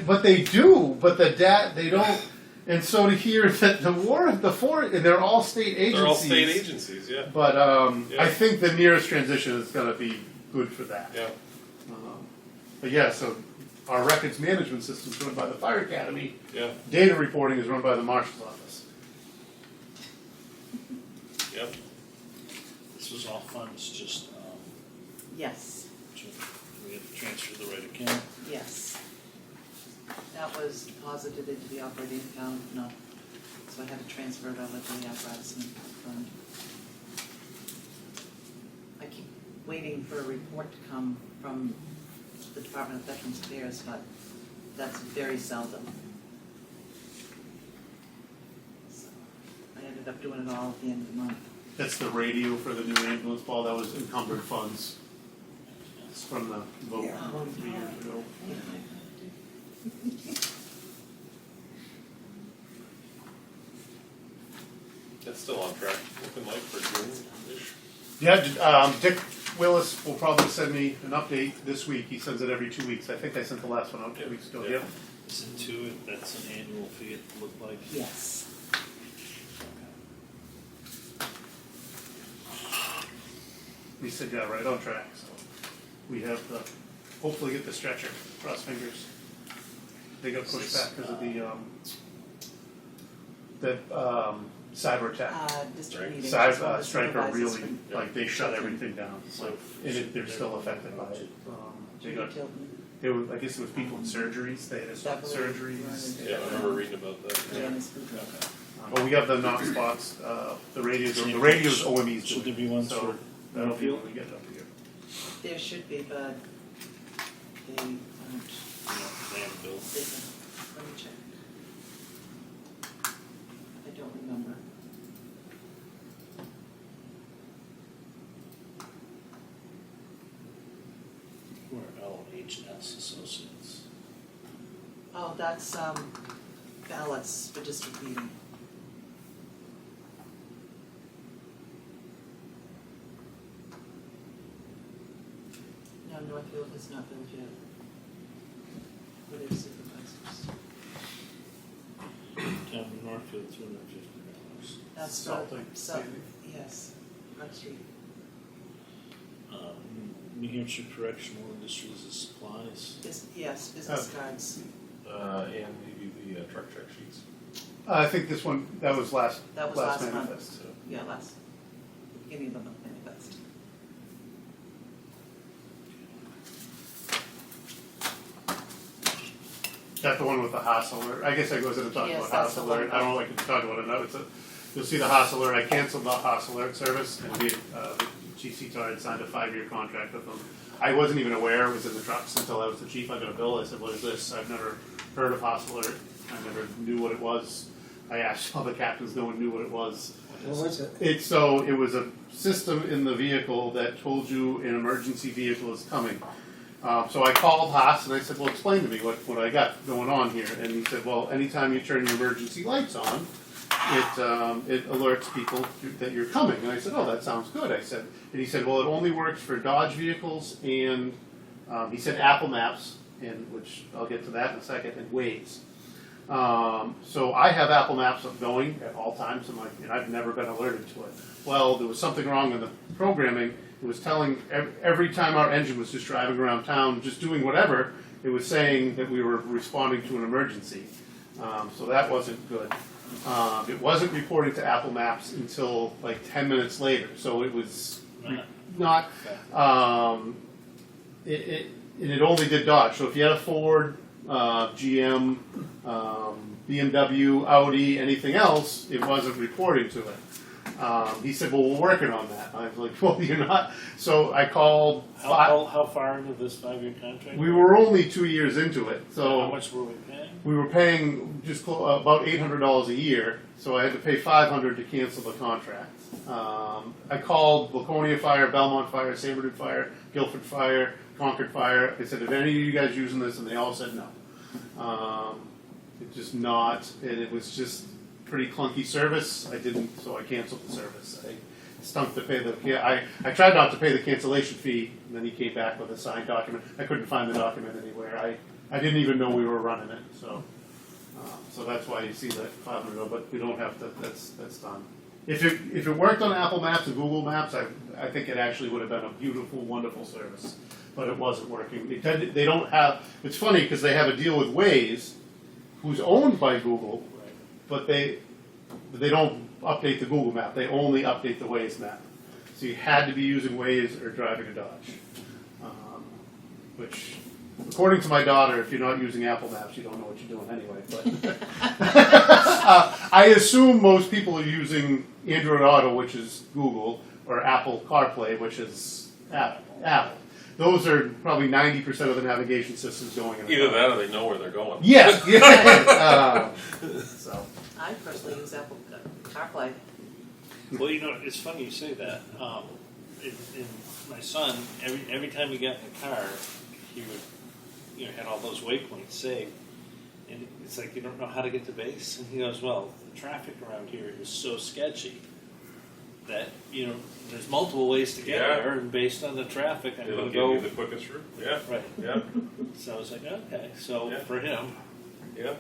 but they do, but they don't. And so to hear that and they're all state agencies. They're all state agencies, yeah. But Yeah. I think the nearest transition is going to be good for that. Yeah. But yeah, so our records management system is run by the Fire Academy. Yeah. Data reporting is run by the Marshal's Office. Yep. This was all funds, just, Yes, we have to transfer the right account. yes. That was deposited into the operating account, no, so I had to transfer it over to the apparatus fund. I keep waiting for a report to come from the Department of Veterans Affairs, but that's very seldom. So I ended up doing it all at the end of the month. That's the radio for the new ambulance, Paul. That was encumbered funds. It's from the vote Yeah. 3 years ago. That's still on track, looking like for June-ish. Yeah, Dick Willis will probably send me an update this week. He sends it every 2 weeks. I think I sent the last one out 2 weeks ago. Yeah. Yep. Is it two, that's an annual fee, it looked like? Yes. He said, yeah, right on track. So we have to hopefully get the stretcher. Cross fingers. They got pushed back because of the cyber attack. District Right. meeting. Stryker really, Yeah. like, they shut everything down. So- Like, and they're still affected by it. They got, I guess it was people in surgeries. They had to stop surgeries. Yeah, I remember reading about that. Janice Cooper. But we have the knock spots, the radios OME's Should there doing. be one So for that'll be Northfield? when we get up here. There should be, but they don't, They haven't built. they don't. Let me check. I don't remember. We're H&S Associates. Oh, that's, ballots for district meeting. No, Northfield has not built yet. For their supervisors. Town of Northfield, $250. That's Salting, so, sanding. yes, Park Street. New Hampshire Correctional Industries and Supplies. Yes, business cards. And maybe the truck check sheets. I think this one, that was last That was last month. manifest. So, Yeah, last, beginning of the month manifest. That's the one with the Haas alert. I guess I was going to talk Yes, about that's Haas the alert. one. I don't know if I can talk about it now. You'll see the Haas alert. I canceled the Haas alert service, and the GC had signed a 5-year contract with them. I wasn't even aware it was in the trucks until I was the chief. I got a bill. I said, "What is this?" I've never heard of Haas alert. I never knew what it was. I asked all the captains. No one knew what it was. What was it? It was a system in the vehicle that told you an emergency vehicle is coming. So I called Haas and I said, "Well, explain to me what I got going on here." And he said, "Well, anytime you turn your emergency lights on, it alerts people that you're coming." And I said, "Oh, that sounds good." I said, and he said, "Well, it only works for Dodge vehicles and he said Apple Maps, and which I'll get to that in a second, and Waze." So I have Apple Maps up going at all times, and I've never been alerted to it. Well, there was something wrong in the programming. It was telling every time our engine was just driving around town, just doing whatever, it was saying that we were responding to an emergency. So that wasn't good. It wasn't reporting to Apple Maps until like 10 minutes later. So it was not, it only did Dodge. So if you had a Ford, GM, BMW, Audi, anything else, it wasn't reporting to it. He said, "Well, we're working on that." I was like, "Well, you're not." So I called. How far into this 5-year contract? We were only 2 years into it, How so much were we paying? we were paying just about $800 a year. So I had to pay $500 to cancel the contract. I called Laconia Fire, Belmont Fire, Sanford Fire, Guilford Fire, Concord Fire. I said, "If any of you guys using this?" And they all said no. It's just not, and it was just pretty clunky service. So I canceled the service. I stunk to pay I tried not to pay the cancellation fee, and then he came back with a signed document. I couldn't find the document anywhere. I didn't even know we were running it, so that's why you see that $500, but we don't have to, that's done. If it worked on Apple Maps and Google Maps, I think it actually would have been a beautiful, wonderful service, but it wasn't working. They don't have, it's funny because they have a deal with Waze, who's owned by Google, but they don't update the Google map. They only update the Waze map. So you had to be using Waze or driving a Dodge. Which, according to my daughter, if you're not using Apple Maps, you don't know what you're doing anyway. But I assume most people are using Android Auto, which is Google, or Apple CarPlay, which is Apple. Those are probably 90% of the navigation systems going in. Either that or they know where they're going. Yeah. So. I personally use Apple CarPlay. Well, it's funny you say that. In my son, every time he got in the car, he would, had all those waypoints saved, and it's like you don't know how to get to base. And he goes, "Well, the traffic around here is so sketchy that there's multiple ways to get there, and based on the traffic, I'm It'll going to give go you the quickest route. Yeah. right." Yeah. So I was like, "Okay." So Yeah. for him, Yeah.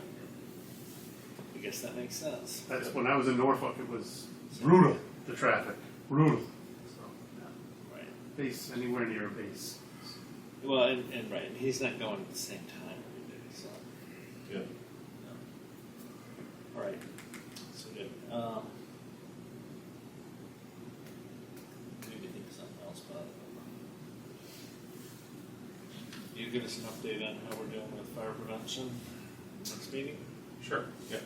I guess that makes sense. That's when I was in Norfolk. It was brutal. The traffic, brutal. So, yeah. Right. Base anywhere near a base. Well, and right, and he's not going at the same time every day, so. Yeah. All right. So good. Maybe think of something else, but you give us an update on how we're doing with fire prevention next meeting? Sure. Yeah.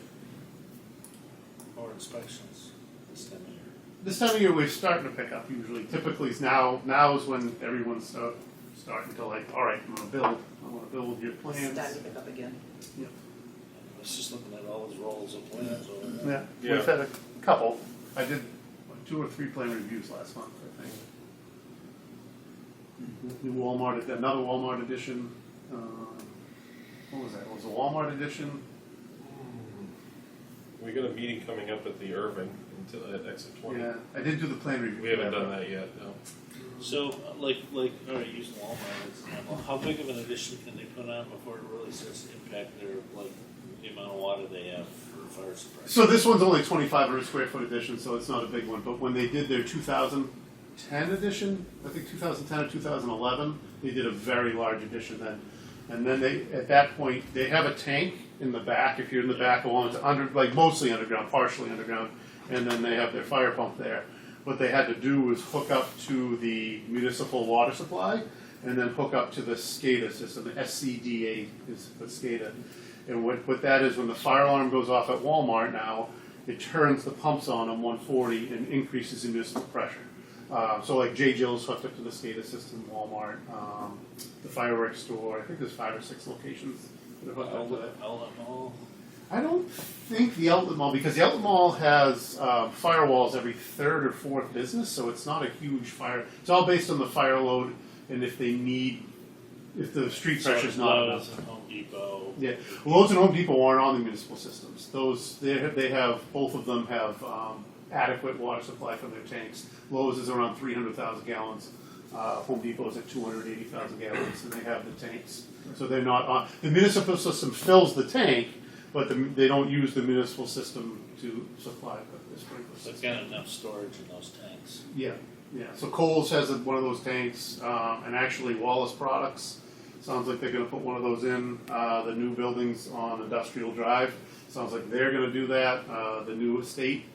or inspections this time of year? This time of year, we're starting to pick up usually. Typically, it's now is when everyone's starting to like, all right, I want to build your plans. Time to pick up again. I was just looking at all those rolls of plans over there. Yeah, we've had a couple. I did 2 or 3 plan reviews last month, I think. New Walmart, another Walmart edition. What was that? It was a Walmart edition. We got a meeting coming up at the Irving at exit 20. Yeah, I did do the plan review. We haven't done that yet, no. So, like, all right, using Walmart as an example, how big of an addition can they put on before it really starts to impact their, like, the amount of water they have for fire suppression? So this one's only 2,500 square foot edition, so it's not a big one. But when they did their 2010 edition, I think 2010 or 2011, they did a very large edition then. And then at that point, they have a tank in the back. If you're in the back of one, it's like mostly underground, partially underground, and then they have their fire pump there. What they had to do was hook up to the municipal water supply, and then hook up to the SCADA system. The SCDA is the SCADA. And what that is, when the fire alarm goes off at Walmart now, it turns the pumps on 140 and increases the municipal pressure. So like J. Jill's hooked up to the SCADA system, Walmart, the fireworks store. I think there's 5 or 6 locations that are hooked up to that. Outlet Mall. I don't think the outlet mall, because the outlet mall has firewalls every 3rd or 4th business, so it's not a huge fire. It's all based on the fire load and if the street pressure's not enough. Lowe's and Home Depot. Yeah, Lowe's and Home Depot aren't on the municipal systems. They have, both of them have adequate water supply from their tanks. Lowe's is around 300,000 gallons. Home Depot is at 280,000 gallons, and they have the tanks. So they're not on. The municipal system fills the tank, but they don't use the municipal system to supply the sprinkler So system. it's got enough storage in those tanks. Yeah. So Kohl's has one of those tanks, and actually Wallace Products sounds like they're going to put one of those in the new buildings on Industrial Drive. Sounds like they're going to do that. The new estate,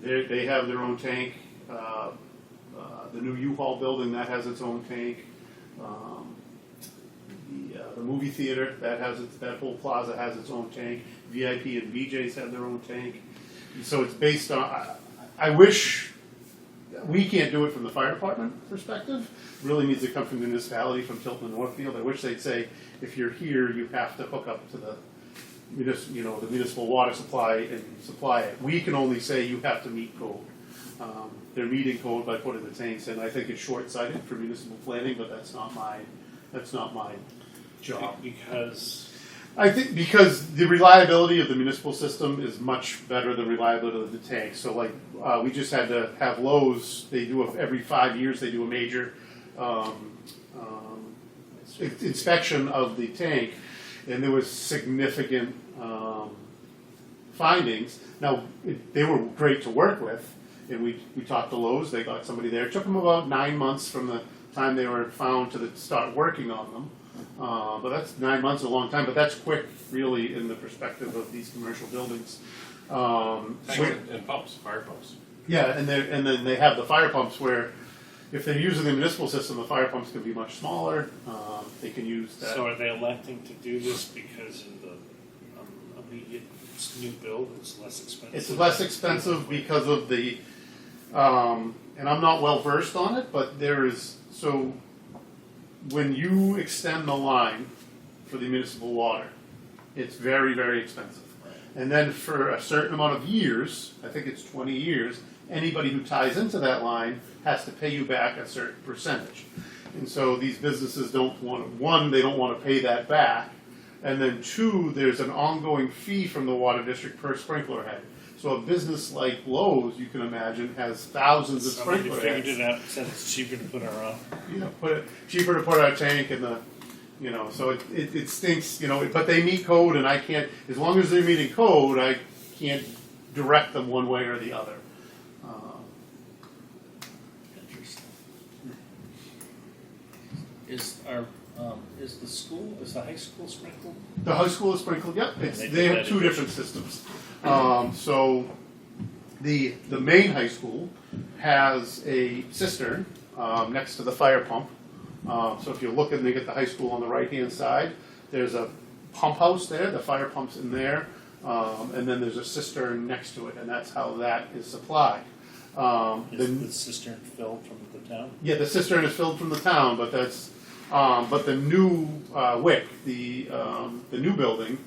they have their own tank. The new U-Haul building, that has its own tank. The movie theater, that whole plaza has its own tank. VIP and BJ's have their own tank. And so it's based on. I wish we can't do it from the fire department perspective. It really needs to come from the municipality, from Tilton and Northfield. I wish they'd say, if you're here, you have to hook up to the municipal water supply and supply it. We can only say you have to meet code. They're meeting code by putting the tanks in. I think it's short-sighted for municipal planning, but that's not my job. Because I think because the reliability of the municipal system is much better than reliability of the tank. So like we just had to have Lowe's. They do every 5 years. They do a major inspection of the tank, and there was significant findings. Now they were great to work with, and we talked to Lowe's. They got somebody there. It took them about 9 months from the time they were found to start working on them. But that's 9 months, a long time, but that's quick, really, in the perspective of these commercial buildings. And pumps, fire pumps. Yeah, and then they have the fire pumps where, if they're using the municipal system, the fire pumps can be much smaller. They can use that. So are they electing to do this because in the immediate new build it's less expensive? It's less expensive because of the, and I'm not well versed on it, but when you extend the line for the municipal water, it's very, very expensive. Right. And then for a certain amount of years, I think it's 20 years, anybody who ties into that line has to pay you back a certain percentage. And so these businesses don't want to, one, they don't want to pay that back, and then two, there's an ongoing fee from the water district per sprinkler head. So a business like Lowe's, you can imagine, has thousands of Somebody sprinkler figured heads. it out and said it's cheaper to put our own. Cheaper to put our tank in the, so it stinks, but they meet code, and I can't, as long as they're meeting code, I can't direct them one way or the other. Interesting. Is the high school sprinkled? The high school is sprinkled, yep, They they do have that 2 in- different systems. So the main high school has a cistern next to the fire pump. So if you're looking at the high school on the right-hand side, there's a pump house there, the fire pump's in there. And then there's a cistern next to it, and that's how that is supplied. Is the cistern filled from the town? Yeah, the cistern is filled from the town, but that's, but the new WIC, the new building,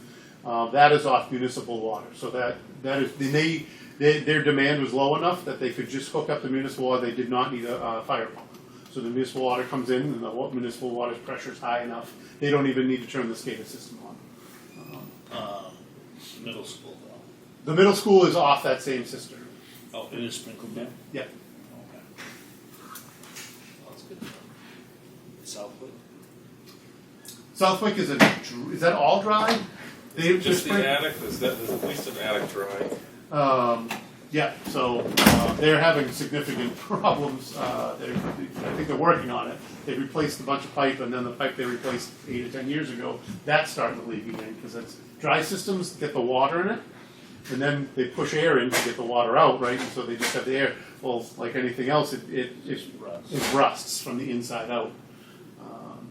that is off municipal water. So that is, their demand was low enough that they could just hook up the municipal water. They did not need a fire pump. So the municipal water comes in, and the municipal water's pressure is high enough. They don't even need to turn the SCADA system on. Middle school though. The middle school is off that same cistern. Oh, it is sprinkled down? Yep. Okay. Well, that's good. Southwood? Southwick is that all dry? They Just the attic, there's at least an attic dry. Yeah, so they're having significant problems. I think they're working on it. They replaced a bunch of pipe, and then the pipe they replaced 8 or 10 years ago, that's starting to leak again, because it's dry systems get the water in it, and then they push air in to get the water out, right? And so they just have the air. Well, like anything else, it rusts from the inside out.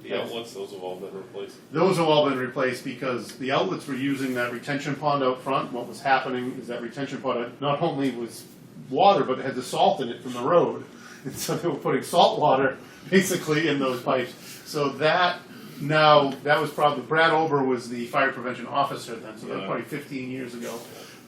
The outlets, those have all been replaced. Those have all been replaced because the outlets were using that retention pond out front. What was happening is that retention pond not only was water, but it had the salt in it from the road. And so they were putting salt water basically in those pipes. So that was probably, Brad Ober was the fire prevention officer then, so that was probably 15 years ago.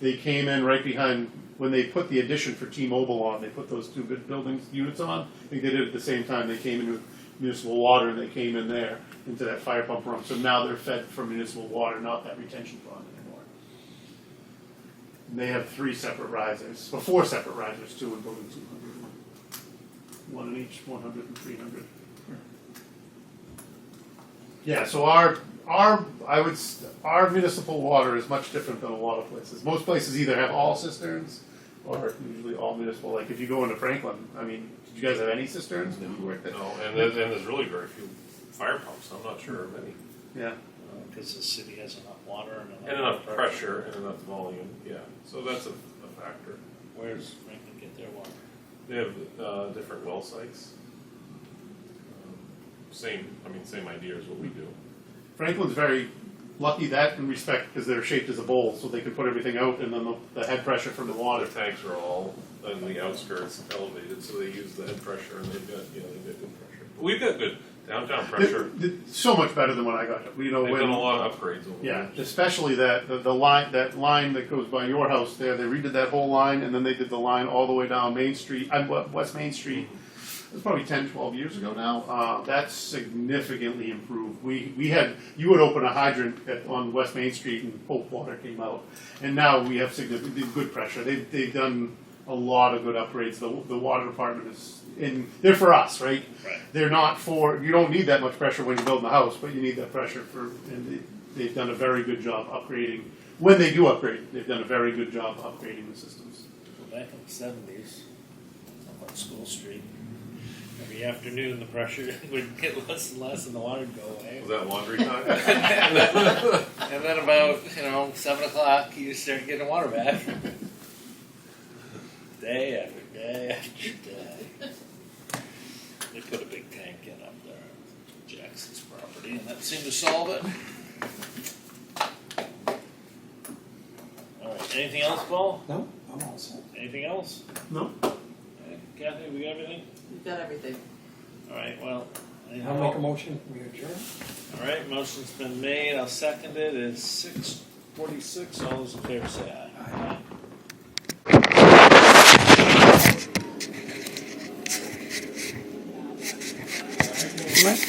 They came in right behind, when they put the addition for T-Mobile on, they put those two buildings units on. I think they did it at the same time. They came in with municipal water, and they came in there into that fire pump room. So now they're fed from municipal water, not that retention pond anymore. And they have 3 separate risers, well, 4 separate risers, 2 in building 200. 1 in each, 100 and 300. Yeah, so our municipal water is much different than a lot of places. Most places either have all cisterns or usually all municipal. Like if you go into Franklin, I mean, did you guys have any cisterns when you worked there? No, and there's really very few fire pumps. I'm not sure of any. Yeah. Because the city has enough water And enough pressure and enough volume, yeah. So that's a factor. Where does Franklin get their water? They have different well sites. Same idea as what we do. Franklin's very lucky that in respect because they're shaped as a bowl, so they can put everything out, and then the head pressure from the water. Their tanks are all on the outskirts elevated, so they use the head pressure, and they've got good pressure. We've got good downtown pressure. So much better than when I got it. You know, They've done a lot of upgrades over yeah, the years. especially that line that goes by your house there. They redid that whole line, and then they did the line all the way down Main Street, West Main Street. It was probably 10, 12 years ago now. That's significantly improved. You would open a hydrant on West Main Street and pulp water came out. And now we have significant good pressure. They've done a lot of good upgrades. The water department they're for us, right? Right. They're not for, you don't need that much pressure when you're building a house, but you need that pressure and they've done a very good job upgrading. When they do upgrade, they've done a very good job upgrading the systems. Well, back in the 70s, up on School Street, every afternoon the pressure would get less and less and the water would go away. Was that laundry time? And then about, 7 o'clock, you start getting water back. Day after day after day. They put a big tank in up there on Jackson's property, and that seemed to solve it. All right, anything else, Paul? No, I'm all set. Anything else? No? Kathy, we got everything? We've got everything. All right, well. I'll make a motion, we adjourn. All right, motion's been made, I'll second it, it's 6:46, all those in favor say aye. Aye. What?